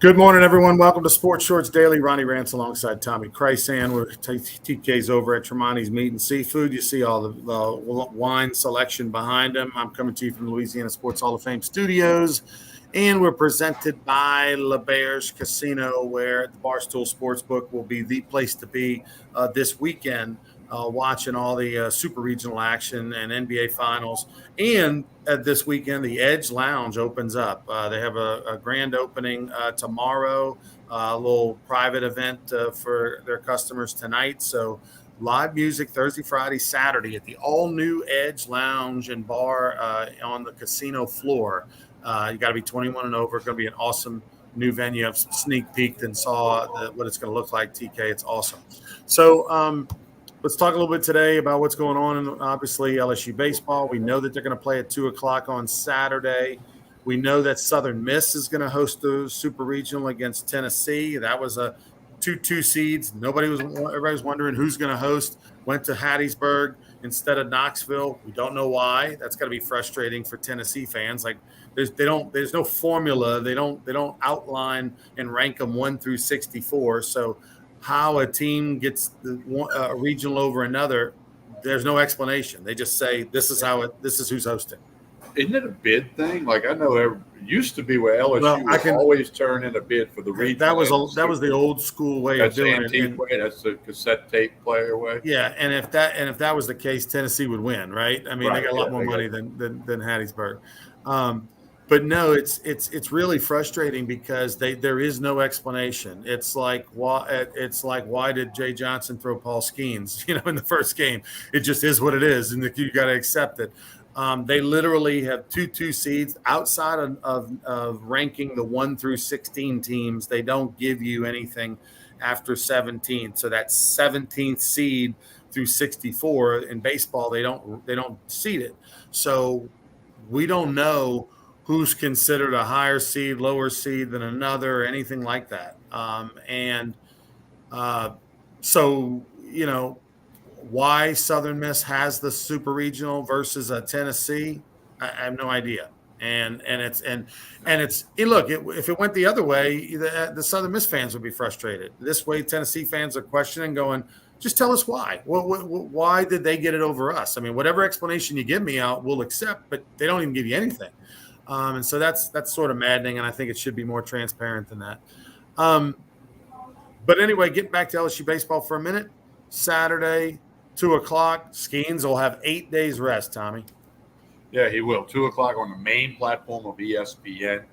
Good morning, everyone. Welcome to Sports Shorts Daily. Ronnie Rants alongside Tommy Krysan. We're TK's over at Tremonti's Meat and Seafood. You see all the wine selection behind him. I'm coming to you from Louisiana Sports Hall of Fame studios, and we're presented by L'Auberge Casino, where the Barstool Sportsbook will be the place to be this weekend, watching all the super regional action and NBA finals. And this weekend, the Edge Lounge opens up. They have a grand opening tomorrow, a little private event for their customers tonight. So live music Thursday, Friday, Saturday at the all-new Edge Lounge and Bar on the casino floor. You got to be 21 and over. It's going to be an awesome new venue. I've sneak peeked and saw what it's going to look like, TK. It's awesome. So let's talk a little bit today about what's going on in, obviously, LSU baseball. We know that they're going to play at 2 o'clock on Saturday. We know that Southern Miss is going to host the Super Regional against Tennessee. That was a 2-2 seeds. Everybody's wondering who's going to host. Went to Hattiesburg instead of Knoxville. We don't know why. That's got to be frustrating for Tennessee fans. Like there's no formula. They don't outline and rank them 1 through 64. So how a team gets a regional over another, there's no explanation. They just say this is who's hosting. Isn't it a bid thing? Like I know it used to be where LSU would always turn in a bid for the regional. That was the old school way of doing it. That's the cassette tape player way. Yeah, and if that was the case, Tennessee would win, right? I mean, they got a lot more money than Hattiesburg. But no, it's really frustrating because there is no explanation. It's like why did Jay Johnson throw Paul Skeens, in the first game? It just is what it is, and you got to accept it. They literally have 2 seeds outside of ranking the 1 through 16 teams. They don't give you anything after 17. So that 17th seed through 64 in baseball, they don't seed it. So we don't know who's considered a higher seed, lower seed than another, or anything like that. So why Southern Miss has the Super Regional versus a Tennessee, I have no idea. And look, if it went the other way, the Southern Miss fans would be frustrated. This way, Tennessee fans are questioning, going, just tell us why. Why did they get it over us? I mean, whatever explanation you give me, we'll accept, but they don't even give you anything. And so that's sort of maddening, and I think it should be more transparent than that. But anyway, getting back to LSU baseball for a minute. Saturday, 2 o'clock. Skeens will have 8 days rest, Tommy. Yeah, he will. 2 o'clock on the main platform of ESPN.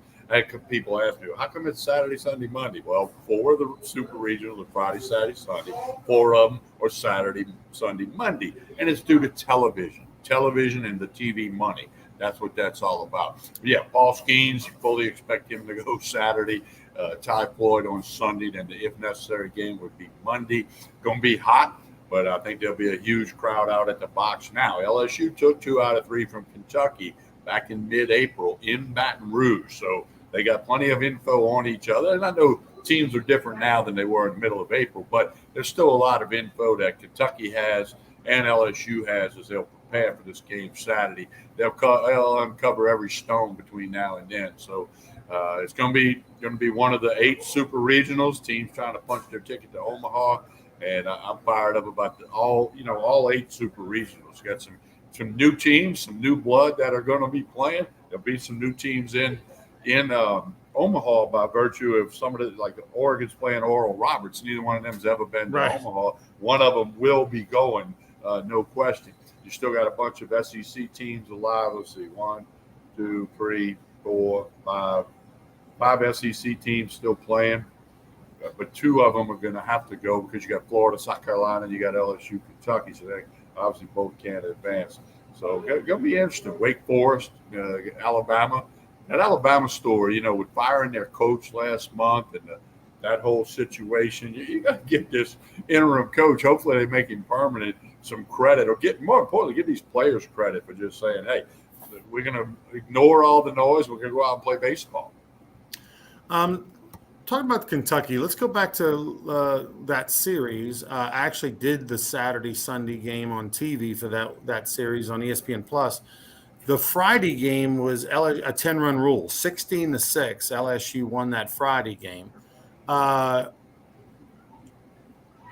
People ask me, how come it's Saturday, Sunday, Monday? Well, 4 of the Super Regionals are Friday, Saturday, Sunday. 4 of them are Saturday, Sunday, Monday. And it's due to television and the TV money. That's what that's all about. But yeah, Paul Skeens, you fully expect him to go Saturday. Ty Floyd on Sunday. Then the if necessary game would be Monday. Going to be hot, but I think there'll be a huge crowd out at the box now. LSU took 2 out of 3 from Kentucky back in mid-April in Baton Rouge. So they got plenty of info on each other. And I know teams are different now than they were in the middle of April, but there's still a lot of info that Kentucky has and LSU has as they'll prepare for this game Saturday. They'll uncover every stone between now and then. So it's going to be one of the 8 Super Regionals. Teams trying to punch their ticket to Omaha, and I'm fired up about all 8 Super Regionals. Got some new teams, some new blood that are going to be playing. There'll be some new teams in Omaha by virtue of some of the, like Oregon's playing Oral Roberts. Neither one of them's ever been to Omaha. One of them will be going, no question. You still got a bunch of SEC teams alive. Let's see, 1, 2, 3, 4, 5. 5 SEC teams still playing, but 2 of them are going to have to go because you got Florida, South Carolina, and you got LSU, Kentucky. So they obviously both can't advance. So going to be interesting. Wake Forest, Alabama. That Alabama story, with firing their coach last month and that whole situation, you got to give this interim coach, hopefully they make him permanent, some credit, or more importantly, give these players credit for just saying, hey, we're going to ignore all the noise. We're going to go out and play baseball. Talking about Kentucky, let's go back to that series. I actually did the Saturday, Sunday game on TV for that series on ESPN Plus. The Friday game was a 10-run rule, 16-6. LSU won that Friday game.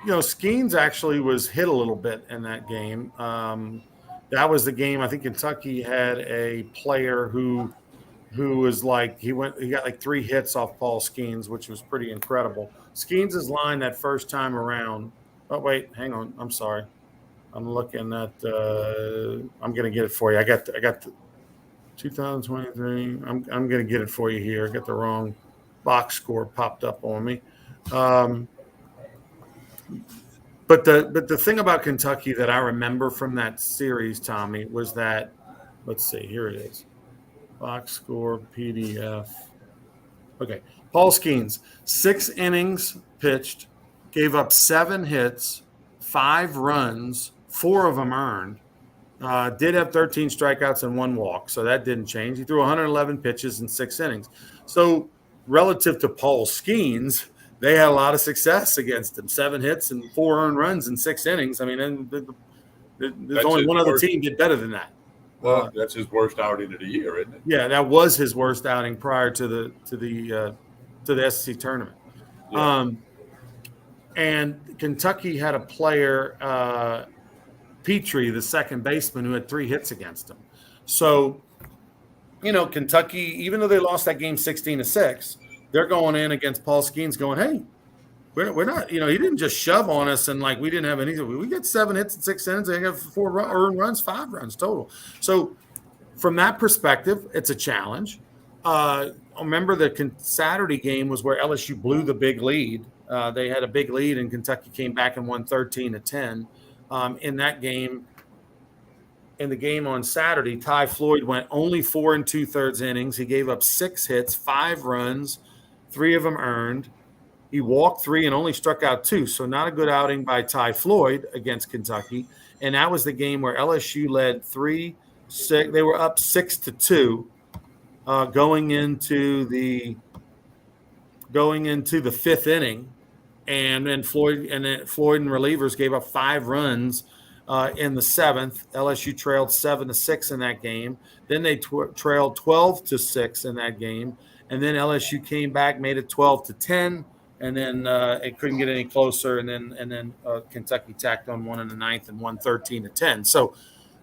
Skeens actually was hit a little bit in that game. That was the game. I think Kentucky had a player who was like he got like 3 hits off Paul Skeens, which was pretty incredible. Skeens' line that first time around. Oh wait, hang on. I'm sorry. I'm looking at. I'm gonna get it for you. I got the 2023. I'm gonna get it for you here. I got the wrong box score popped up on me. But the thing about Kentucky that I remember from that series, Tommy, was that, let's see, here it is. Box score PDF. Okay. Paul Skeens, 6 innings pitched, gave up 7 hits, 5 runs, 4 of them earned. Did have 13 strikeouts and 1 walk, so that didn't change. He threw 111 pitches in 6 innings. So relative to Paul Skeens, they had a lot of success against him. 7 hits and 4 earned runs in 6 innings. I mean, there's only one other team did better than that. Well, that's his worst outing of the year, isn't it? Yeah, that was his worst outing prior to the SEC tournament. Yeah. And Kentucky had a player, Petrie, the second baseman, who had 3 hits against him. So, Kentucky, even though they lost that game 16-6, they're going in against Paul Skeens going, hey, we're not, he didn't just shove on us and like we didn't have any. We got 7 hits in 6 innings. They have 4 earned runs, 5 runs total. So from that perspective, it's a challenge. Remember the Saturday game was where LSU blew the big lead. They had a big lead and Kentucky came back and won 13-10. In that game, in the game on Saturday, Ty Floyd went only 4 2/3 innings. He gave up 6 hits, 5 runs, 3 of them earned. He walked 3 and only struck out 2. So not a good outing by Ty Floyd against Kentucky. And that was the game where LSU led 3-6. They were up 6-2 going into the 5th inning. And then Floyd and relievers gave up 5 runs in the 7th. LSU trailed 7-6 in that game. Then they trailed 12-6 in that game. And then LSU came back, made it 12-10. And then it couldn't get any closer. And then Kentucky tacked on 1 in the 9th and won 13-10. So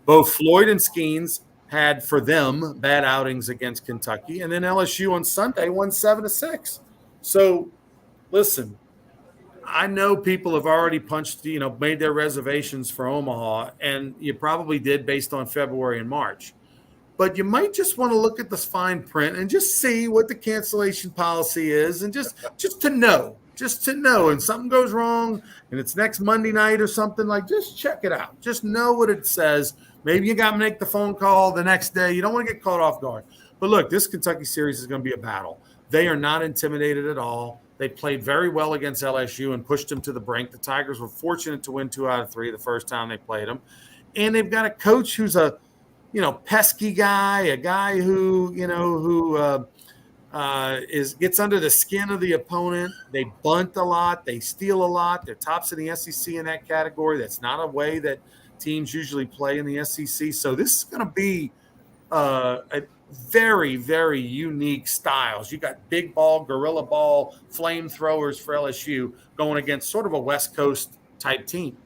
both Floyd and Skeens had, for them, bad outings against Kentucky. And then LSU on Sunday won 7-6. So, listen, I know people have already made their reservations for Omaha, and you probably did based on February and March. But you might just want to look at the fine print and just see what the cancellation policy is, and just to know. And something goes wrong and it's next Monday night or something, like, just check it out. Just know what it says. Maybe you got to make the phone call the next day. You don't want to get caught off guard. But look, this Kentucky series is going to be a battle. They are not intimidated at all. They played very well against LSU and pushed them to the brink. The Tigers were fortunate to win 2 out of 3 the first time they played them. And they've got a coach who's a pesky guy, a guy who gets under the skin of the opponent. They bunt a lot. They steal a lot. They're tops in the SEC in that category. That's not a way that teams usually play in the SEC. So this is going to be a very, very unique styles. You got big ball, gorilla ball, flamethrowers for LSU going against sort of a West Coast type team.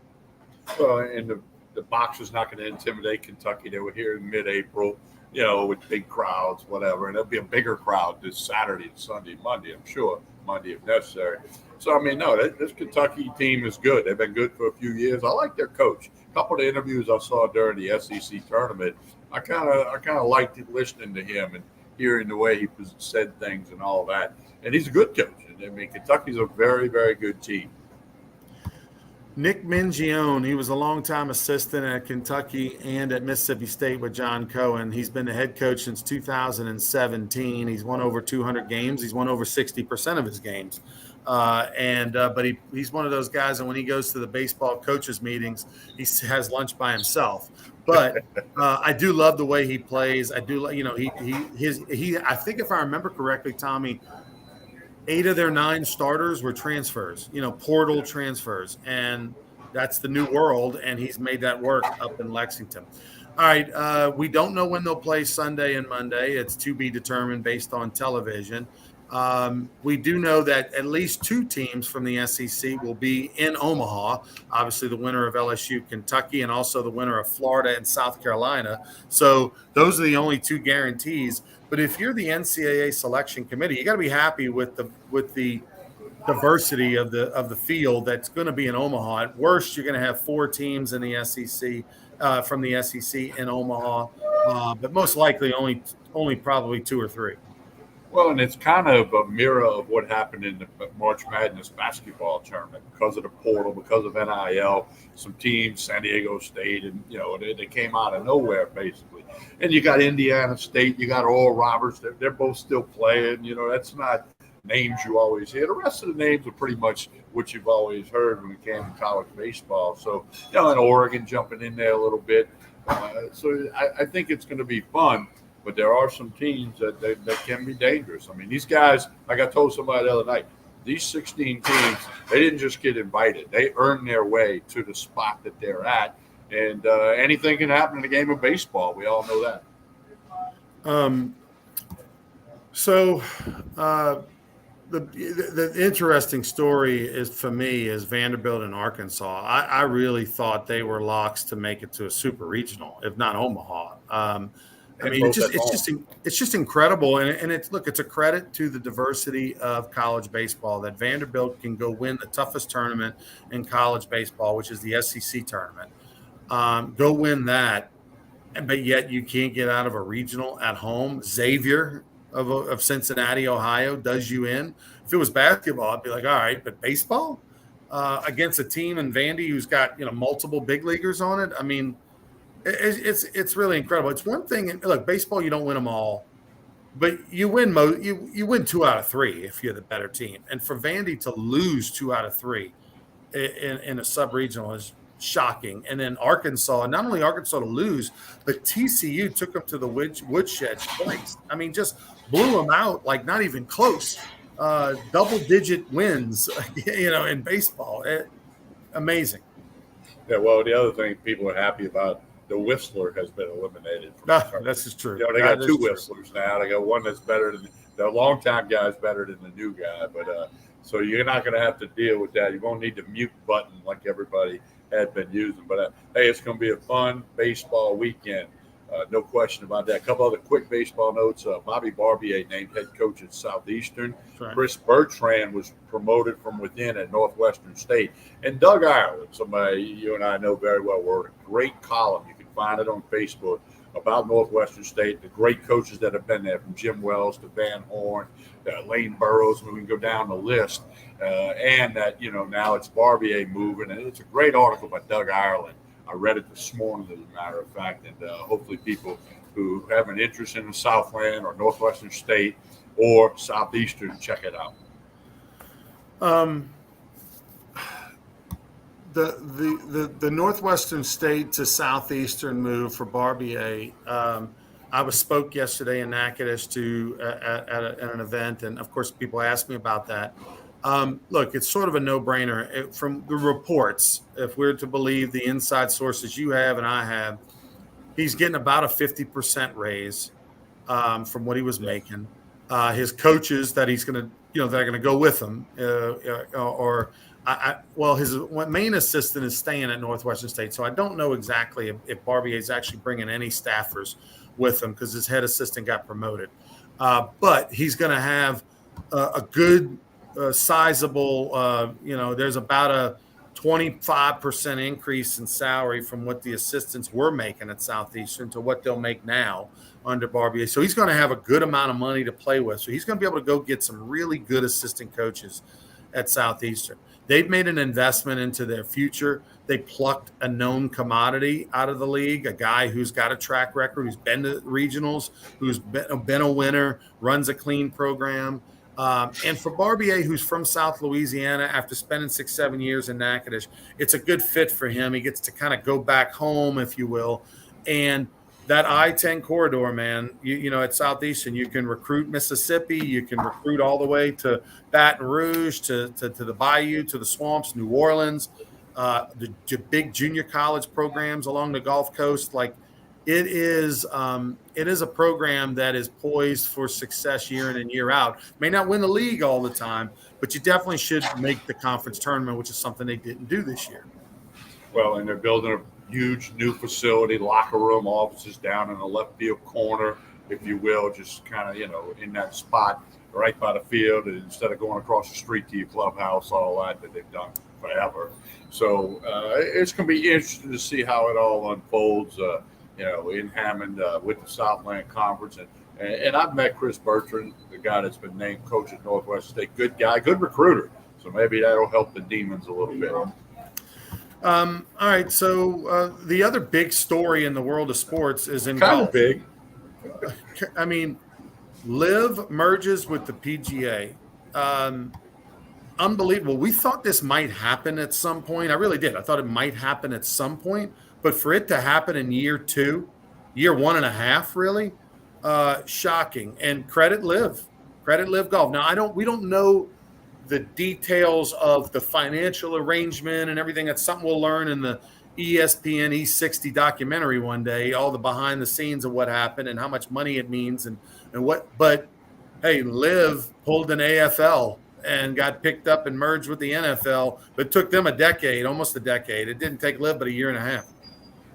Well, and the Boxers not going to intimidate Kentucky. They were here in mid-April, with big crowds, whatever. And there'll be a bigger crowd this Saturday and Sunday, Monday, I'm sure. Monday if necessary. So, this Kentucky team is good. They've been good for a few years. I like their coach. A couple of the interviews I saw during the SEC tournament, I kind of liked listening to him and hearing the way he said things and all that. And he's a good coach. Kentucky's a very, very good team. Nick Mingione, he was a longtime assistant at Kentucky and at Mississippi State with John Cohen. He's been the head coach since 2017. He's won over 200 games. He's won over 60% of his games. But he's one of those guys, and when he goes to the baseball coaches meetings, he has lunch by himself. But I do love the way he plays. I do, I think if I remember correctly, Tommy, 8 of their 9 starters were transfers, portal transfers, and that's the new world. And he's made that work up in Lexington. All right. We don't know when they'll play Sunday and Monday. It's to be determined based on television. We do know that at least two teams from the SEC will be in Omaha. Obviously, the winner of LSU, Kentucky, and also the winner of Florida and South Carolina. So those are the only two guarantees. But if you're the NCAA selection committee, you got to be happy with the diversity of the field that's going to be in Omaha. At worst, you're going to have four teams in the SEC from the SEC in Omaha, but most likely only probably two or three. Well, and it's kind of a mirror of what happened in the March Madness basketball tournament because of the portal, because of NIL. Some teams, San Diego State, and they came out of nowhere basically. And you got Indiana State, you got Oral Roberts. They're both still playing. That's not names you always hear. The rest of the names are pretty much what you've always heard when it came to college baseball. So, and Oregon jumping in there a little bit. So I think it's going to be fun. But there are some teams that can be dangerous. I mean, these guys, like I told somebody the other night, these 16 teams, they didn't just get invited. They earned their way to the spot that they're at. And anything can happen in a game of baseball. We all know that. The interesting story is for me is Vanderbilt and Arkansas. I really thought they were locks to make it to a super regional, if not Omaha. I mean, it's just incredible, and it's a credit to the diversity of college baseball that Vanderbilt can go win the toughest tournament in college baseball, which is the SEC tournament. Go win that, but yet you can't get out of a regional at home. Xavier of Cincinnati, Ohio, does you in. If it was basketball, I'd be like, all right, but baseball against a team in Vandy who's got multiple big leaguers on it. I mean. It's really incredible. It's one thing. Look, baseball, you don't win them all, but you win you win 2 out of 3 if you're the better team. And for Vandy to lose 2 out of 3 in a sub regional is shocking. And then Arkansas, not only Arkansas to lose, but TCU took them to the woodshed twice. I mean, just blew them out like not even close. Double-digit wins, in baseball. Amazing. Yeah. Well, the other thing people are happy about. The Whistler has been eliminated. This is true. They got two Whistlers now. They got one that's better than the longtime guy is better than the new guy. But so you're not going to have to deal with that. You won't need the mute button like everybody had been using. But hey, it's going to be a fun baseball weekend. No question about that. A couple other quick baseball notes. Bobby Barbier named head coach at Southeastern. Right. Chris Bertrand was promoted from within at Northwestern State. And Doug Ireland, somebody you and I know very well, wrote a great column. You can find it on Facebook about Northwestern State, the great coaches that have been there, from Jim Wells to Van Horn, Lane Burroughs, and we can go down the list. And that, now it's Barbier moving. And it's a great article by Doug Ireland. I read it this morning, as a matter of fact, and hopefully people who have an interest in the Southland or Northwestern State or Southeastern check it out. The Northwestern State to Southeastern move for Barbier. I spoke yesterday in Natchitoches at an event, and of course people asked me about that. Look, it's sort of a no-brainer from the reports. If we're to believe the inside sources you have and I have, he's getting about a 50% raise from what he was making. His coaches that he's going to, that are going to go with him, his main assistant is staying at Northwestern State, so I don't know exactly if Barbier is actually bringing any staffers with him because his head assistant got promoted. But he's going to have a good. Sizable, there's about a 25% increase in salary from what the assistants were making at Southeastern to what they'll make now under Barbier. So he's going to have a good amount of money to play with. So he's going to be able to go get some really good assistant coaches at Southeastern. They've made an investment into their future. They plucked a known commodity out of the league, a guy who's got a track record, who's been to regionals, who's been a winner, runs a clean program. And for Barbier, who's from South Louisiana, after spending 6-7 years in Natchitoches, it's a good fit for him. He gets to kind of go back home, if you will. And that I-10 corridor, man, at Southeastern, you can recruit Mississippi. You can recruit all the way to Baton Rouge, to the Bayou, to the Swamps, New Orleans, the big junior college programs along the Gulf Coast. Like, it is a program that is poised for success year in and year out. May not win the league all the time, but you definitely should make the conference tournament, which is something they didn't do this year. Well, and they're building a huge new facility, locker room, offices down in the left field corner, if you will, just kind of, in that spot right by the field, and instead of going across the street to your clubhouse, all that they've done forever. So it's going to be interesting to see how it all unfolds, in Hammond with the Southland Conference. And I've met Chris Bertrand, the guy that's been named coach at Northwest State. Good guy, good recruiter. So maybe that'll help the Demons a little bit. All right. So the other big story in the world of sports is in Kind golf. of big. I mean, Liv merges with the PGA. Unbelievable. We thought this might happen at some point. I really did. I thought it might happen at some point, but for it to happen in year 1 and a half, really, shocking. And credit Liv Golf. Now we don't know the details of the financial arrangement and everything. That's something we'll learn in the ESPN E60 documentary one day, all the behind the scenes of what happened and how much money it means and what, but hey, Liv pulled an AFL and got picked up and merged with the NFL, but it took them almost a decade. It didn't take Liv but a year and a half.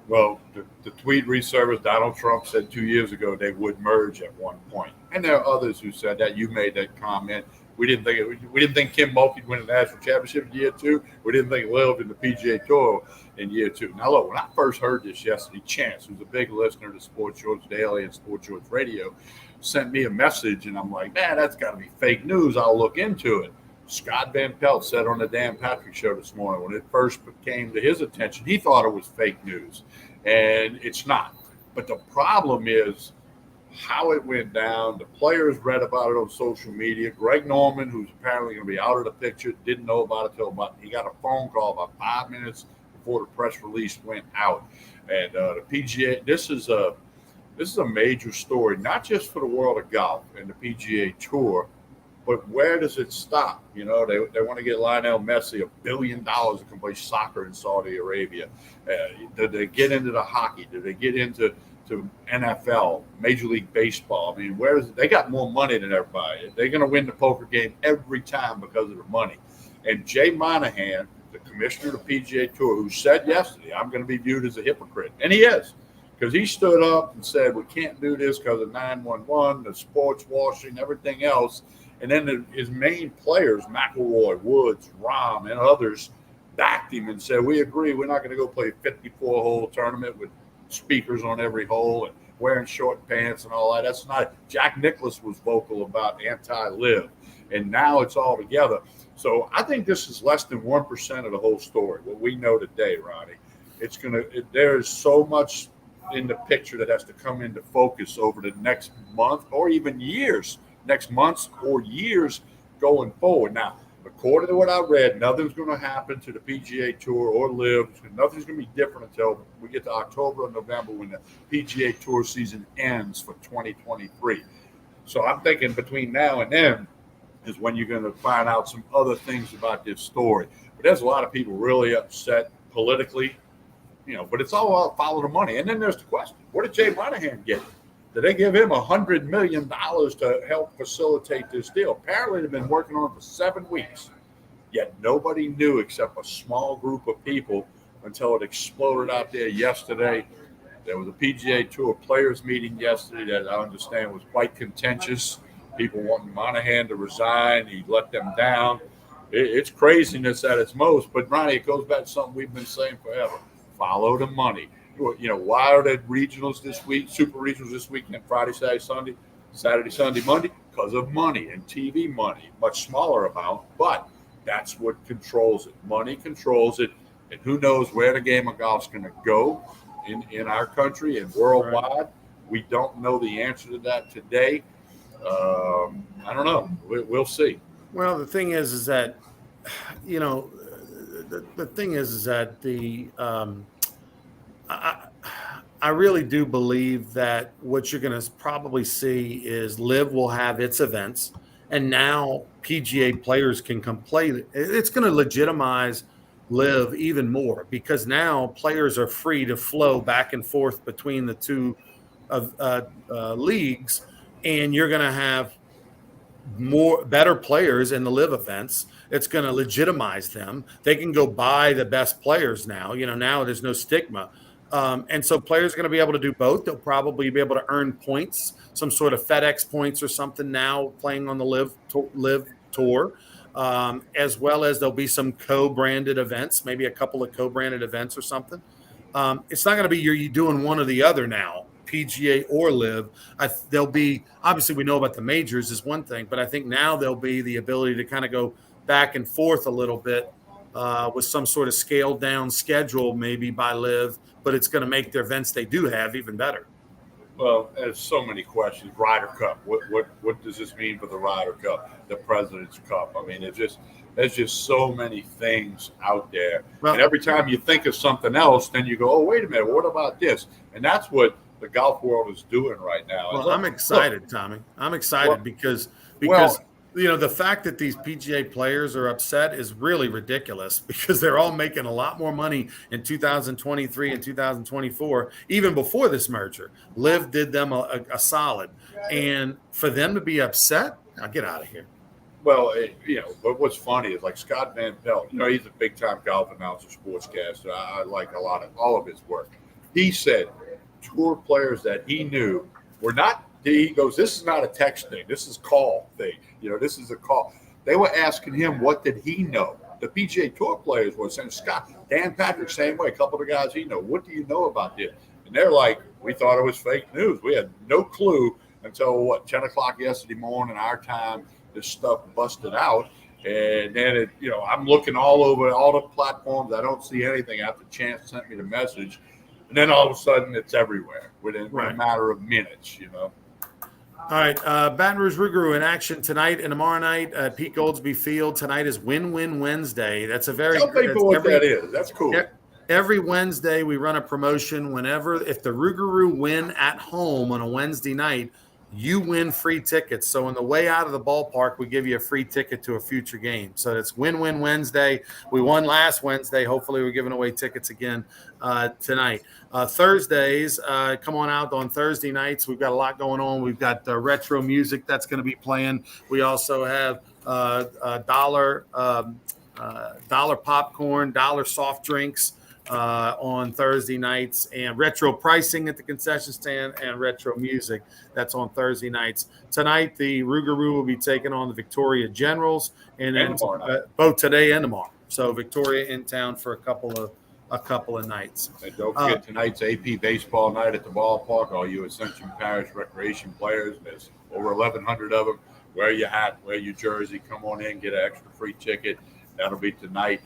Well, the tweet resurfaced. Donald Trump said 2 years ago they would merge at one point, and there are others who said that. You made that comment. We didn't think Kim Mulkey would win the national championship in year 2. We didn't think Liv in the PGA Tour in year 2. Now, look, when I first heard this yesterday, Chance, who's a big listener to Sports Shorts Daily and Sports Shorts Radio, sent me a message, and I'm like, man, that's got to be fake news. I'll look into it. Scott Van Pelt said on the Dan Patrick Show this morning, when it first came to his attention, he thought it was fake news, and it's not. But the problem is how it went down. The players read about it on social media. Greg Norman, who's apparently going to be out of the picture, didn't know about it till he got a phone call about 5 minutes before the press release went out. And the PGA, this is a major story, not just for the world of golf and the PGA Tour, but where does it stop? They want to get Lionel Messi $1 billion to come play soccer in Saudi Arabia. Did they get into the hockey? Did they get into NFL, Major League Baseball? I mean, they got more money than everybody. They're going to win the poker game every time because of the money. And Jay Monahan, the commissioner of the PGA Tour, who said yesterday, I'm going to be viewed as a hypocrite. And he is, because he stood up and said, we can't do this because of 911, the sports washing, everything else. And then his main players, McIlroy, Woods, Rahm, and others, backed him and said, we agree, we're not going to go play a 54-hole tournament with speakers on every hole and wearing short pants and all that. That's not. Jack Nicklaus was vocal about anti-live, and now it's all together. So I think this is less than 1% of the whole story. What we know today, Ronnie, there is so much in the picture that has to come into focus over the next month or even years, next months or years going forward. Now, according to what I read, nothing's going to happen to the PGA Tour or Live. Nothing's going to be different until we get to October or November when the PGA Tour season ends for 2023. So I'm thinking between now and then is when you're going to find out some other things about this story. But there's a lot of people really upset politically, but it's all about follow the money. And then there's the question, what did Jay Monahan get? Did they give him $100 million to help facilitate this deal? Apparently, they've been working on it for 7 weeks, yet nobody knew except a small group of people until it exploded out there yesterday. There was a PGA Tour players meeting yesterday that I understand was quite contentious. People wanting Monahan to resign. He let them down. It's craziness at its most. But, Ronnie, it goes back to something we've been saying forever. Follow the money. Why are there regionals this week, super regionals this weekend, Friday, Saturday, Sunday, Monday? Because of money and TV money, much smaller amount, but that's what controls it. Money controls it, and who knows where the game of golf's going to go in our country and worldwide. Right. We don't know the answer to that today. I don't know. We'll see. Well, the thing is that, the thing is that I really do believe that what you're going to probably see is Liv will have its events, and now PGA players can come play. It's going to legitimize Live even more, because now players are free to flow back and forth between the two of leagues, and you're going to have better players in the live events. It's going to legitimize them. They can go buy the best players now. Now there's no stigma. And so players are going to be able to do both. They'll probably be able to earn points, some sort of FedEx points or something now playing on the live tour. As well as there'll be some co-branded events, maybe a couple of co-branded events or something. It's not going to be you doing one or the other now, PGA or live. There'll be, obviously we know about the majors is one thing, but I think now there'll be the ability to kind of go back and forth a little bit with some sort of scaled down schedule, maybe by live, but it's going to make their events they do have even better. Well, there's so many questions. Ryder Cup. What does this mean for the Ryder Cup? The President's Cup. I mean, there's just so many things out there. Well, and every time you think of something else, then you go, oh, wait a minute, what about this? And that's what the golf world is doing right now. Well, I'm excited, Tommy. I'm excited because the fact that these PGA players are upset is really ridiculous, because they're all making a lot more money in 2023 and 2024, even before this merger. Liv did them a solid. And for them to be upset, I'll get out of here. Well, but what's funny is like Scott Van Pelt, he's a big time golf announcer, sportscaster. I like all of his work. He said tour players that he knew were not, he goes, this is not a text thing. This is call thing. This is a call. They were asking him, what did he know? The PGA Tour players were saying, Scott, Dan Patrick, same way. A couple of the guys he know. What do you know about this? And they're like, we thought it was fake news. We had no clue until 10 o'clock yesterday morning, our time, this stuff busted out. And then I'm looking all over all the platforms. I don't see anything after Chance sent me the message. And then all of a sudden it's everywhere within a matter of minutes, All right. Baton Rouge Rougarou in action tonight and tomorrow night at Pete Goldsby Field. Tonight is Win-Win Wednesday. That's a very Tell people what that is. That's cool. Every Wednesday we run a promotion if the Rougarou win at home on a Wednesday night, you win free tickets. So on the way out of the ballpark, we give you a free ticket to a future game. So it's Win-Win Wednesday. We won last Wednesday. Hopefully we're giving away tickets again tonight. Thursdays, come on out on Thursday nights. We've got a lot going on. We've got retro music that's going to be playing. We also have dollar popcorn, dollar soft drinks on Thursday nights, and retro pricing at the concession stand, and retro music. That's on Thursday nights. Tonight, the Rougarou will be taking on the Victoria Generals, and then both today and tomorrow. So Victoria in town for a couple of nights. And don't forget tonight's AP baseball night at the ballpark. All you Ascension Parish recreation players, there's over 1,100 of them. Wear your hat, wear your jersey, come on in, get an extra free ticket. That'll be tonight.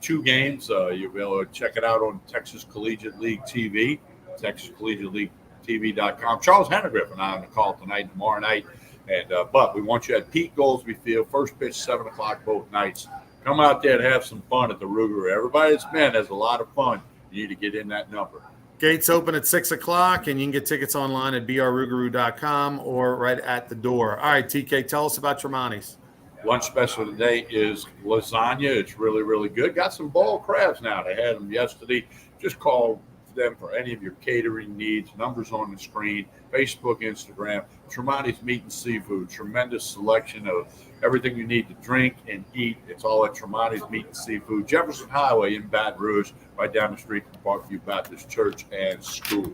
2 games. You'll be able to check it out on Texas Collegiate League TV, TexasCollegiateLeagueTV.com. Charles Hennegrip and I on the call tonight and tomorrow night. And but we want you at Pete Goldsby Field. First pitch, 7 o'clock both nights. Come out there and have some fun at the Rougarou. Everybody that's been has a lot of fun. You need to get in that number. Gates open at 6 o'clock, and you can get tickets online at brrougarou.com or right at the door. All right, TK, tell us about Tremonti's. Lunch special today is lasagna. It's really, really good. Got some boiled crabs now. They had them yesterday. Just call them for any of your catering needs. Numbers on the screen. Facebook, Instagram. Tremonti's Meat and Seafood. Tremendous selection of everything you need to drink and eat. It's all at Tremonti's Meat and Seafood. Jefferson Highway in Baton Rouge, right down the street from Parkview Baptist Church and School.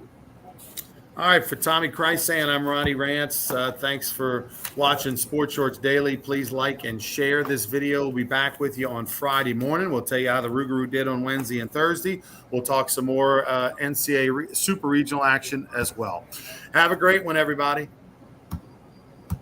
All right, for Tommy Chrysan, I'm Ronnie Rance. Thanks for watching Sports Shorts Daily. Please like and share this video. We'll be back with you on Friday morning. We'll tell you how the Rougarou did on Wednesday and Thursday. We'll talk some more NCAA Super Regional action as well. Have a great one, everybody.